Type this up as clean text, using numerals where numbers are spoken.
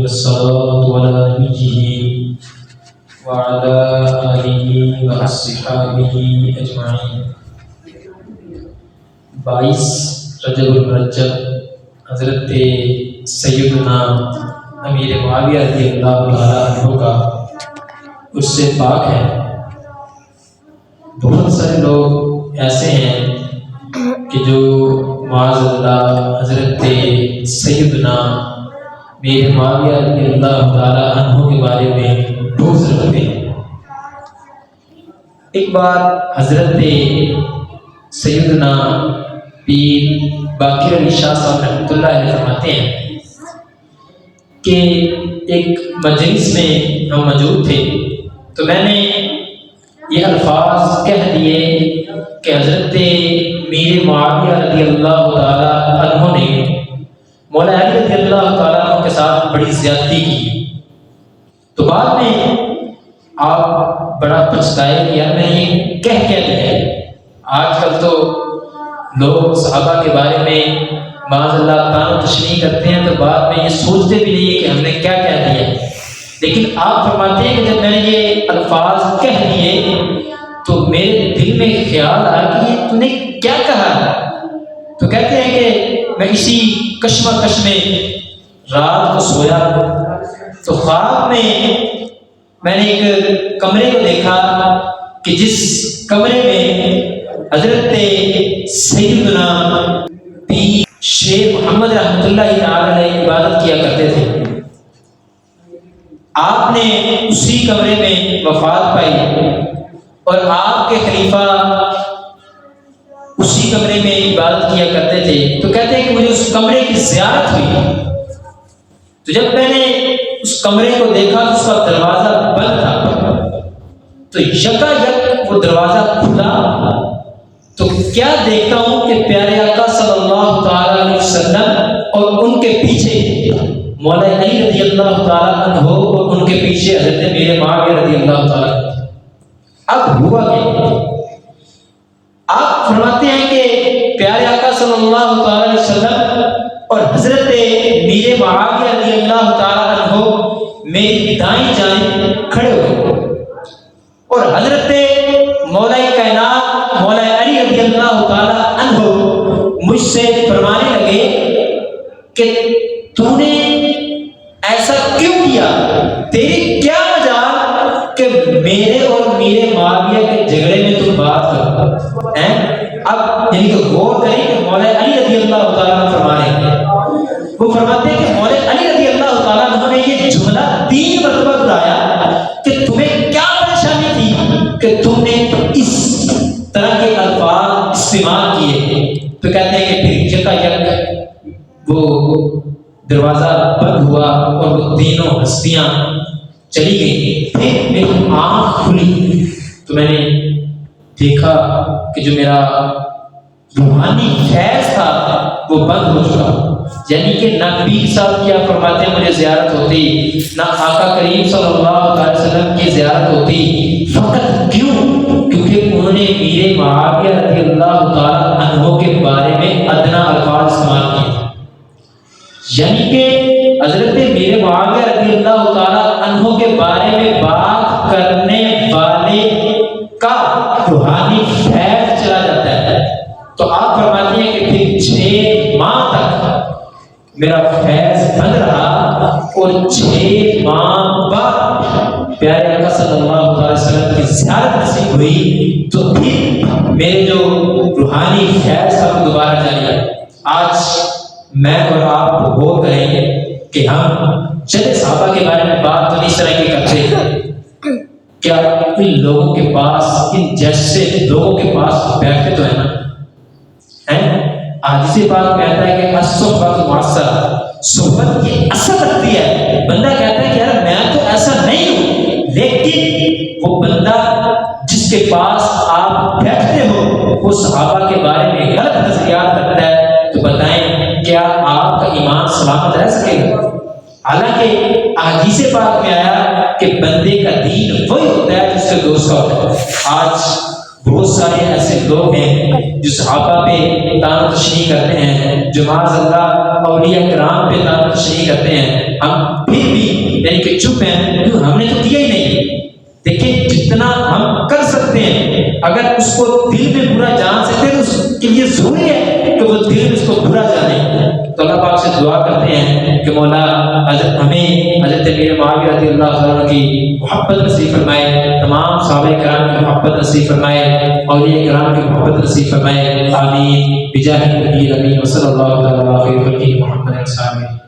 والصلاة على نبيه وعلى آله وأصحابه أجمعين۔ 22 رجب المرجب حضرت سیدنا امیر معاویہ رضی اللہ تعالیٰ عنہ کا اس سے پاک ہے۔ بہت سارے لوگ ایسے ہیں کہ جو معاذ اللہ حضرت سیدنا امیر معاویہ رضی اللہ تعالیٰ عنہ کے بارے میں بغض رکھتے ہیں۔ ایک بار حضرت سیدنا پیر باقر علی شاہ صاحب رحمۃ اللہ علیہ فرماتے ہیں کہ ایک مجلس میں ہم موجود تھے تو میں نے یہ الفاظ کہہ دیے کہ حضرت امیر معاویہ رضی اللہ تعالیٰ عنہ نے مولا علی رضی اللہ تعالیٰ عنہ کے ساتھ بڑی زیادتی کی۔ تو بعد میں آپ بڑا پچھتائے کہ یار میں یہ کہہ دیا۔ آج کل تو لوگ صحابہ کے بارے میں معاذ اللہ تعالیٰ تشریح کرتے ہیں تو بعد میں یہ سوچتے بھی نہیں کہ ہم نے کیا کہہ دیا، لیکن آپ فرماتے ہیں کہ جب میں نے یہ الفاظ کہہ دیے تو میرے دل میں خیال آیا کہ یہ تو نے کیا کہا۔ تو کہتے ہیں کہ میں اسی کشمکش میں رات کو سویا تو خواب میں نے ایک کمرے کو دیکھا کہ جس کمرے میں حضرت سیدنا پیر شیخ محمد رحمۃ اللہ تعالی علیہ عبادت کیا کرتے تھے۔ آپ نے اسی کمرے میں وفات پائی اور آپ کے خلیفہ اسی کمرے میں عبادت کیا کرتے تھے۔ تو کہتے ہیں کہ مجھے اس کمرے کی زیارت ہوئی تو جب میں نے اس کمرے کو دیکھا تو اس کا دروازہ بند تھا، تو یکایک وہ دروازہ کھلا تو کیا دیکھتا ہوں کہ پیارے آقا صلی اللہ تعالی علیہ وسلم اور ان کے پیچھے مولا علی رضی اللہ تعالیٰ عنہ اور ان کے پیچھے حضرت امیر معاویہ رضی اللہ تعالیٰ عنہ۔ اب ہوا کیا؟ آپ فرماتے ہیں کہ پیارے آقا صلی اللہ تعالی علیہ وسلم اور حضرت امیر معاویہ رضی اللہ تعالیٰ عنہ میری دائیں جانب کھڑے ہوئے اور حضرت مولا کائنات مولا علی رضی اللہ تعالیٰ عنہ مجھ سے فرمانے لگے کہ تو نے ایسا کیوں کیا، تیری کیا مجال کہ میرے اور میرے معاویہ کے جھگڑے میں تم بات کرو۔ اب یعنی کہ غور کریں کہ مولا علی رضی اللہ تعالیٰ عنہ فرمانے، وہ فرماتے ہیں کہ مولا علی رضی اللہ تعالیٰ عنہ نے یہ جملہ 3 مرتبہ دہرایا کہ تمہیں کیا پریشانی تھی کہ تم نے اس طرح کے الفاظ استعمال کیے۔ تو کہتے ہیں کہ پھر یکایک وہ دروازہ بند ہوا اور وہ تینوں ہستیاں چلی گئی۔ پھر میری آنکھ کھلی تو میں نے دیکھا کہ جو میرا روحانی فیض تھا وہ بند ہو چکا، یعنی کہ نہ پیر صاحب کیا فرماتے ہیں مجھے زیارت ہوتی، نہ آقا کریم صلی اللہ علیہ وسلم کی زیارت ہوتی، فقط کیوں؟ کیونکہ انہوں نے امیر معاویہ رضی اللہ تعالیٰ عنہ کے بارے میں ادنا الفاظ استعمال کیے، یعنی کہ حضرت امیر معاویہ رضی اللہ تعالیٰ عنہ کے بارے میں بات کرنے والے کا روحانی فیض چلا جاتا ہے۔ تو آپ فرماتے ہیں کہ پھر 6 ماہ تک میرا فیض بند رہا اور 6 ماہ بعد پیارے آقا صلی اللہ علیہ وسلم کی زیارت نصیب ہوئی تو پھر میرے جو روحانی فیض تھا وہ دوبارہ جاری ہے۔ آج میں اور آپ غور کریں کہ ہم چلے صحابہ کے بارے میں بات تو نہیں اس طرح کی کرتے، کیا ان لوگوں کے پاس، ان جیسے لوگوں کے پاس بیٹھتے تو ہے نا؟ حدیث پاک کہتا ہے کہ الصحبۃ مؤثرہ، صحبت کی اثر رکھتی ہے۔ بندہ کہتا ہے کہ یار میں تو ایسا نہیں ہوں، لیکن وہ بندہ جس کے پاس آپ بیٹھتے ہو وہ صحابہ کے بارے میں غلط نظریات رکھتا ہے تو بتائیں کیا آپ کا ایمان سلامت رہ سکے گا؟ حالانکہ احادیث پاک میں آیا کہ بندے کا دین وہی ہوتا ہے جس کے دوست کا ہوتا ہے۔ آج بہت سارے ایسے لوگ ہیں جو صحابہ پہ طعن و تشنیع کرتے ہیں، جو معاذ اللہ اولیاء کرام پہ طعن و تشنیع کرتے ہیں، ہم پھر بھی اگر اس کو دل میں برا جان سکتے تو اس کے لیے ضروری ہے کہ وہ دل میں اس کو برا جانے. تو اللہ پاک سے دعا کرتے ہیں کہ مولا ہمیں حضرت امیر معاویہ رضی اللہ عنہ کی محبت نصیب فرمائے، تمام صحابہ کرام کی محبت نصیب فرمائے، اولیاء کرام کی محبت نصیب فرمائے. آمین بجاہ النبی الامین وصلی اللہ تعالی علیہ وسلم محمد صلی اللہ علیہ وسلم.